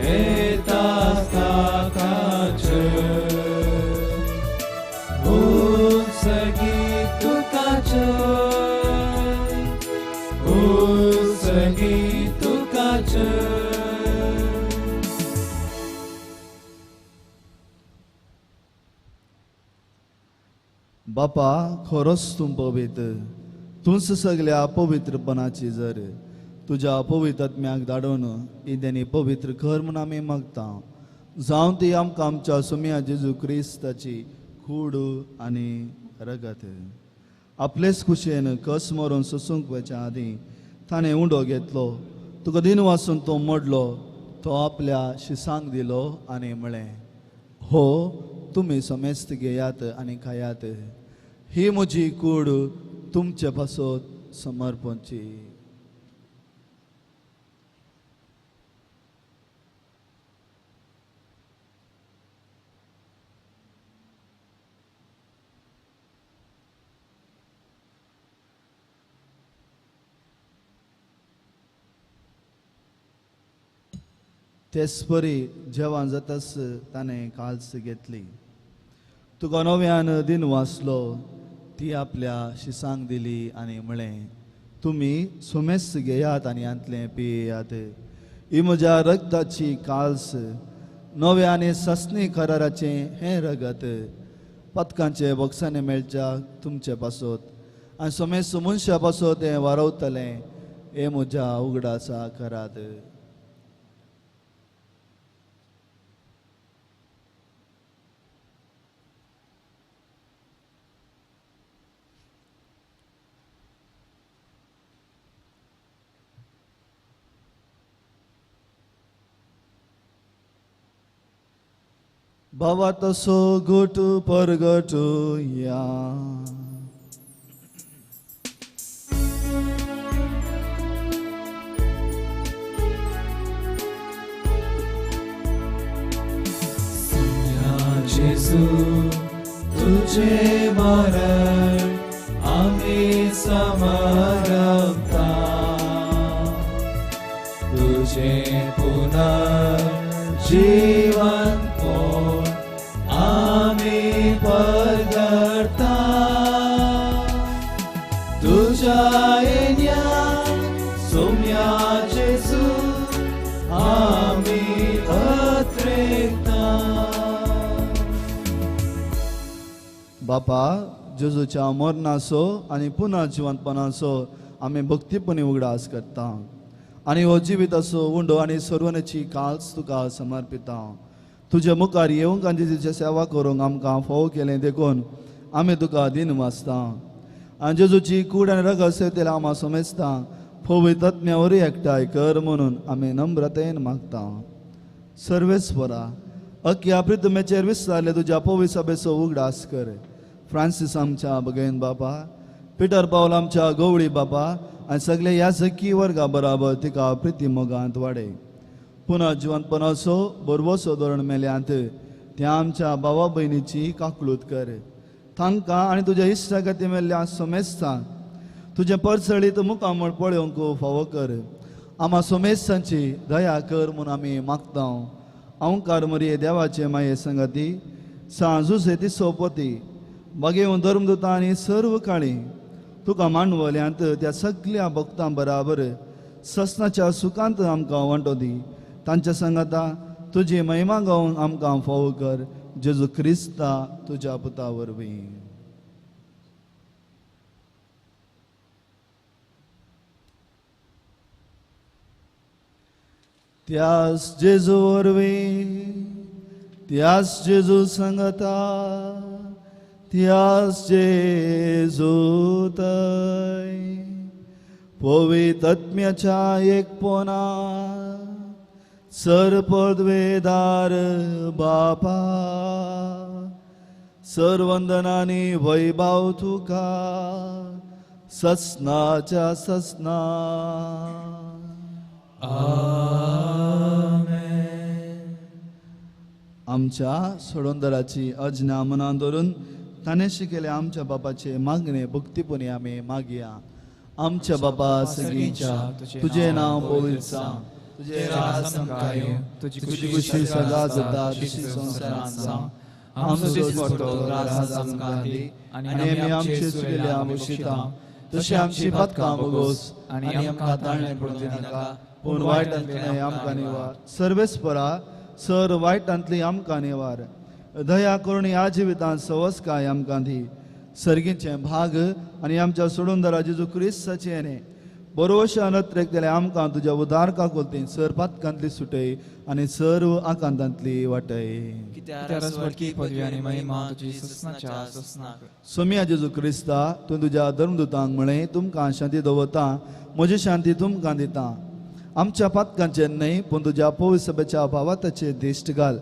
S1: येतास ताकाचं उत्सर्गी तुकाचं
S2: बापा खरोच तूं पवित्र तूंच सगल्या पवित्रपणाची जर तुझ्या पवित्र आत्म्याक धाडून इदेनी पवित्र कर म्हूण आमी मागता जावं ती आमकां आमच्या सुम्या जेजू क्रिस्ताची कूड आनी रगत आपलेच कुशेन कस मरून सोसूंक वच्या आदीं ताणें उंडो घेतलो तुका दिन वासून तो मोडलो तो आपल्या शिसांक दिलो आनी म्हळें हो तुमी समेस्त घेयात आनी खायात ही म्हजी कूड तुमचे पासत समर्पणची तेसपरी जेवण जातास ताणें काल्स घेतली तुका नव्यान दिन वाचलो ती आपल्या शिसांक दिली आनी म्हळें तुमी सुमेस्त घेयात आनी यांतलें पियेयात ही म्हज्या रगताची काल्स नव्या आनी सस्नी कराराचें हें रगत पथकांचे बॉक्सांनी मेळच्या तुमचे पासत आनी सुमेस्त मनशा पासत हें वारवतलें हे म्हज्या उगडासा करात बाबा तसो घोट परगट या
S1: जेजू तुझे मरण आम्ही समरता तुझे पुनर्जीवन कोण आम्ही परगटा तुझ्या येण्यान सोम्या जेजू आम्ही अत्रेता
S2: बापा जेजूच्या मरणाचो आनी पुन्हा जिवंतपणाचो आमी भक्तीपणी उगडास करता आनी हो जिविताचो उंडो आनी सर्वनाची काल्स तुका समर्पिता तुजे मुखार येवंक आनी जेजूची सेवा करूंक आमकां फोव केलें देखून आमी तुका दिन वाचता आनी जेजूची कूड आनी रगत सेतेला आमी समेजता पवित्र आत्म्यावरी एकठांय कर म्हणून आमी नम्रतेन मागता सर्वेस्परा अख्ख्या प्रितमेचेर विस्तारले तुज्या पवित्र सभेचो उगडास कर फ्रांसीस आमच्या भगैन बाबा पिटर पावल आमच्या गवळी बाबा आनी सगळे ह्या जकी वर्गा बराबर तिका प्रिती मोगांत वाडय पुन्हा जिवंतपणाचो बरवसो धोरण मेल्यांत त्या आमच्या भावा भयणीची काकलूत कर तांकां आनी तुज्या इश्टा खातीर मेल्ल्या सोमेस्तां तुजे परसळीत मुखामळ पळोवंक फावो कर आमा सोमेस्तांची दया कर म्हूण आमी मागता अवंकार मरिये देवाचे माये संगती सांजू सेती सोपती बागेवन धर्मदूता आनी सर्व काळी तुका मांडवल्यांत त्या सगळ्या भक्तां बराबर ससनाच्या सुखांत आमकां वांटो दी तांच्या संगता तुजी महिमा गावंक आमकां फावो कर जेजू क्रिस्ता तुज्या पुता वरवीं त्यास जेजू वरवीं त्यास जेजू संगता त्यास जेजू तय पवित्र आत्म्याच्या एकपणा सरपदवेदार बापा सर्वंदनानी वैभव तुका ससनाच्या ससना आमच्या सोडोंदराची अज्ञा मनान धरून ताणें शिकयले आमच्या बापाचे मागणे भक्तीपणी आमी मागया आमच्या बापा सगळींच्या तुझे नांव पवित्र जावं तुझे राज संकाय तुझी खुशी सदा जाता तशी संवसारांत जावं आमचो दिसपट्टो राज आमकां दी आनी आमी आमचे चुकिल्ल्या मुशिता तशी आमची पथकां भोगोस आनी आमकां ताळणे पडूं दिनाका पूण वायटांतल्यान आमकां निवार सर्वेस्परा सर वायटांतली आमकां निवार दया करून ह्या जिवितांत सवस्काय आमकां दी सर्गीचे भाग आनी आमच्या सोडून जेजू क्रिस्ताचे येणे बरोवशा नत्रेक जाल्यार आमकां तुज्या उदार काकुलती सर पातकांतली सुटय आनी सर्व आकांतांतली वाटय.
S4: कित्याक स्वर्गीय पदवी आनी महिमा तुजी ससनाच्या ससनाक.
S2: सोम्या जेजू क्रिस्ता तूं तुज्या धर्मदुतांक म्हळें तुमकां शांती दवरता, म्हजी शांती तुमकां दिता. आमच्या पातकांचे न्हय पूण तुज्या पवित्र सभेच्या भावाताचे दिश्ट घाल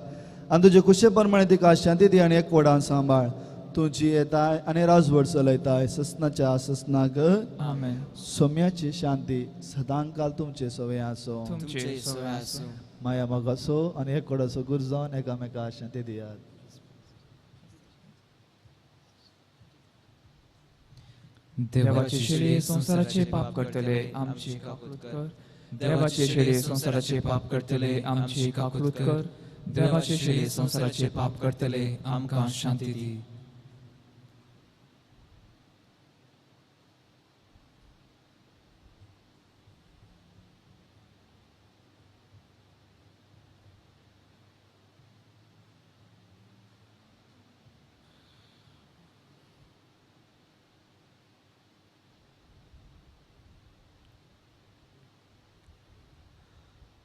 S2: आनी तुजे कुशे प्रमाणे तिका शांती दी आनी एकवटान सांबाळ. तुजी येताय आनी राजवट चलयताय ससनाच्या ससनाक.
S3: आमेन.
S2: सोम्याची शांती सदांकाल तुमचे सवय आसो.
S3: तुमचे
S4: सवय आसूं.
S2: माया मोग असो आनी एकवट असो गुरजावन एकामेका शांती दियात.
S3: देवाचे शेळये संसाराचे पाप करतले आमची काकुळत कर. देवाचे शेळये संसाराचे पाप करतले आमची काकुळत कर. देवाचे शेळये संसाराचे पाप करतले आमकां शांती दी.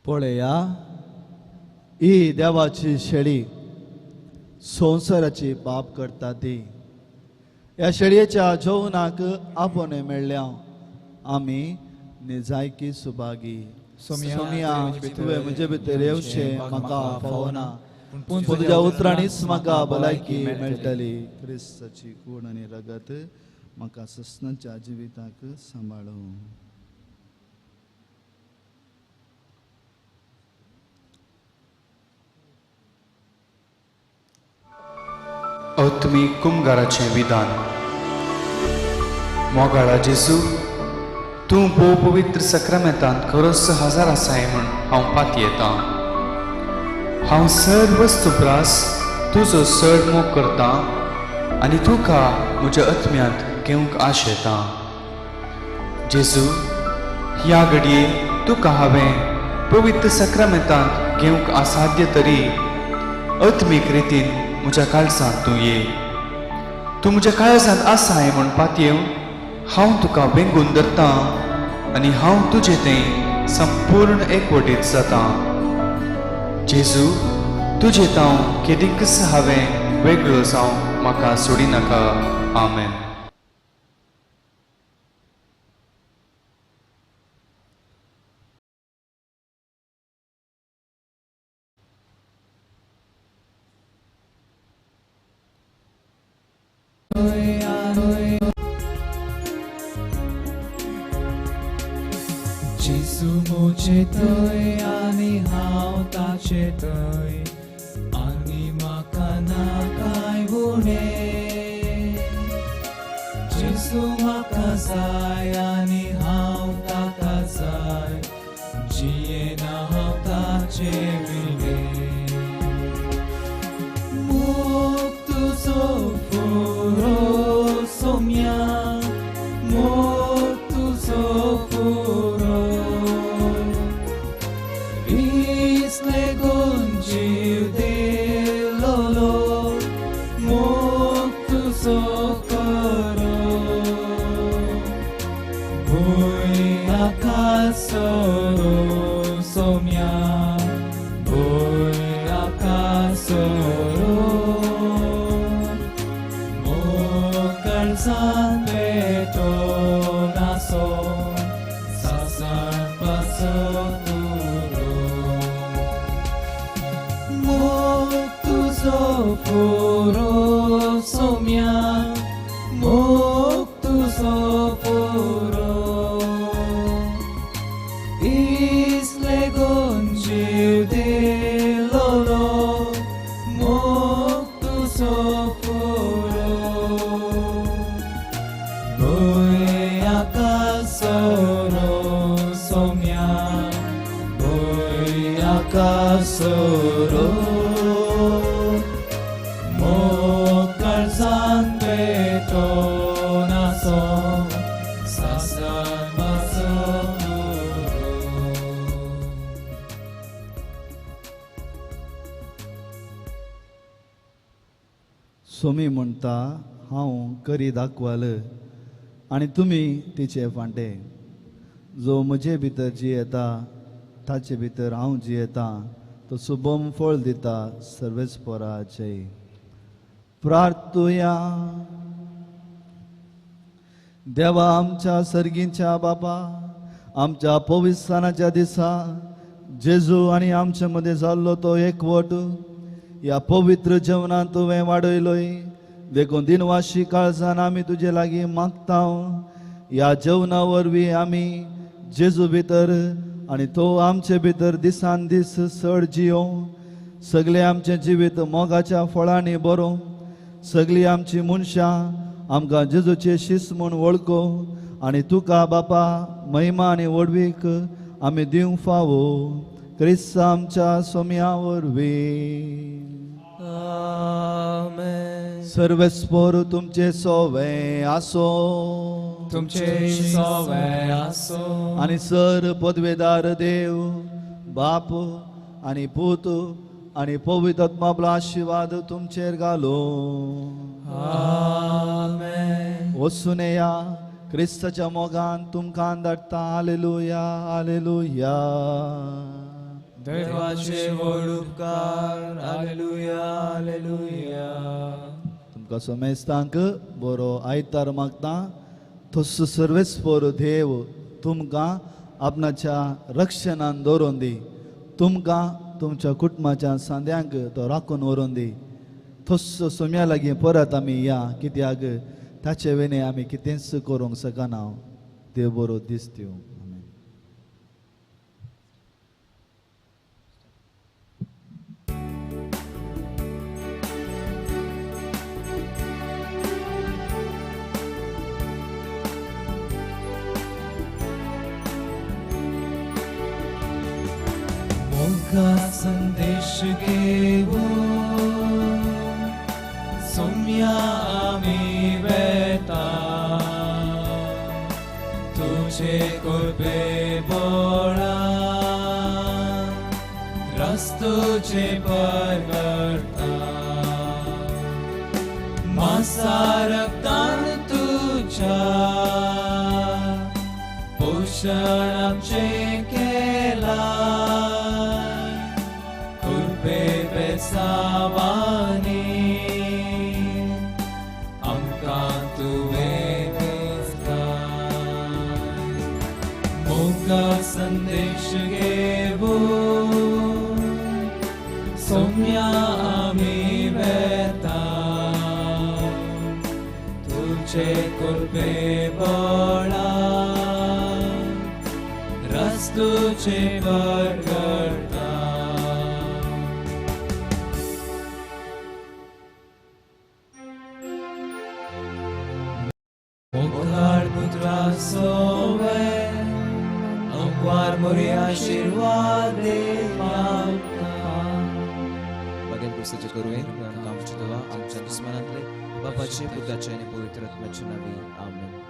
S2: पळया ही देवाची शेळी संसाराची पाप करता ती. ह्या शेळयेच्या जेवणाक आपण मेळ्ळ्या आमी निजायकी सुभागी. सोम्या तुवें म्हजे भितर येवचें म्हाका फावना पूण तुज्या उतरांनीच म्हाका भलायकी मेळटली. क्रिस्ताची कूड आनी रगत म्हाका ससनाच्या जिविताक सांबाळूं.
S6: अवतमी कुमगाराचें विधान. मोगाळा जेजू, तूं भोव पवित्र सक्रामेंतांत खरोच हजार आसाय म्हूण हांव पाती येतां. हांव सर्व वस्तुप्रास तुजो चड मोग करतां आनी तुका म्हज्या आत्म्यांत घेवंक आश येता. जेजू, ह्या घडये तुका हांवें पवित्र सक्रामेंतांत घेवंक असाध्य तरी आत्मीक रितीन म्हज्या काळजांत तूं ये. तूं म्हज्या काळजांत आसाय म्हूण पातयेव हांव तुका वेंगून धरतां आनी हांव तुजें तें संपूर्ण एकवटीत जाता. जेजू, तुजें तांव केदींकच हांवें वेगळो जावं म्हाका सोडिनाका. आमेन.
S4: जेजू मोचे थंय आनी हांव ताचे थंय आनी म्हाका नाकाय उणें. जेजू म्हाका जाय आनी हांव ताका जाय, जियेना हांव ताचे विणें. मोग तुजो फुरो सोम्या, मोग तुजो फुरो. इसले गोन जीव दिलोलो, मोग तुजो करो. भूंय आकाशरो सोम्या, भूंय आकाशरो. San Petro naso, sasan paso turo. Moktu sofuro somya, moktu sofuro. Isle gonjiu de lolo, moktu sofuro. Akasoro somya, boy akasoro. Mokal San Petro naso, sasan masoro.
S2: Somi म्हणटा हांव करी दाखवाल आनी तुमी तिचे फांटे. जो म्हजे भितर जियेता ताचे भितर हांव जियेता तो सुबम फळ दिता सर्वेस्पराचे प्रार्थुया. देवा आमच्या सर्गींच्या बापा, आमच्या पवित्राच्या दिसा जेजू आनी आमचे मदें जाल्लो तो एकवट ह्या पवित्र जेवणांत तुवें वाडयलोय. देखून दिनवाशी काळजान आमी तुजे लागीं मागता. ह्या जेवणा वरवीं आमी जेजू भितर आनी तो आमचे भितर दिसान दीस चड जियो. सगळे आमचे जिवीत मोगाच्या फळांनी भरो. सगळीं आमची मनशां आमकां जेजूचे शिस म्हूण वळखो आनी तुका बापा महिमा आनी वडवीक आमी दिवंक फावो. क्रिस्त आमच्या सोम्या वरवीं.
S4: आमेन.
S2: सर्वेस्पर तुमचे सोवे आसो.
S4: तुमचे सोवे आसो.
S2: आनी सर पदवेदार देव बाप आनी पूत आनी पवित्र आत्माबलो आशिर्वाद तुमचेर घालो.
S4: आमेन.
S2: वचून या क्रिस्ताच्या मोगान तुमकां धाडटा. Hallelujah hallelujah.
S4: देवाचे व्हड उपकार. Hallelujah hallelujah.
S2: तुमकां सोमेस्तांक बरो आयतार मागता. तसो सर्वेस्पर देव तुमकां आपणाच्या रक्षणान दवरून दी. तुमकां तुमच्या कुटुंबाच्या सांद्यांक तो राखून व्हरून दी. तसो सोम्या लागीं परत आमी या, कित्याक ताचे वेने आमी कितेंच करूंक शकना. देव बरो दीस दिवं. आमेन.
S4: मोगा संदेश घेवो सोम्या आमी वेता. तुझे कृपे बोळा रस्तोचे परगडता. मासा रक्तान तुझ्या पोषण आमचे केला. कृपे बेसावानी आमकां तुवें दिसता. मोगा संदेश घेवो सोम्या आमी वेता. तुझे कृपे बोळा रस्तोचे परगडता. Mogar putra sobe, aukvar mori आशीर्वादे मागता.
S7: Baghem पुस्तकाचे करूये काम चितवा आमच्या दुस्मनातले बापाचे पुत्राचे आणि पवित्र आत्म्याचे नावे आमेन.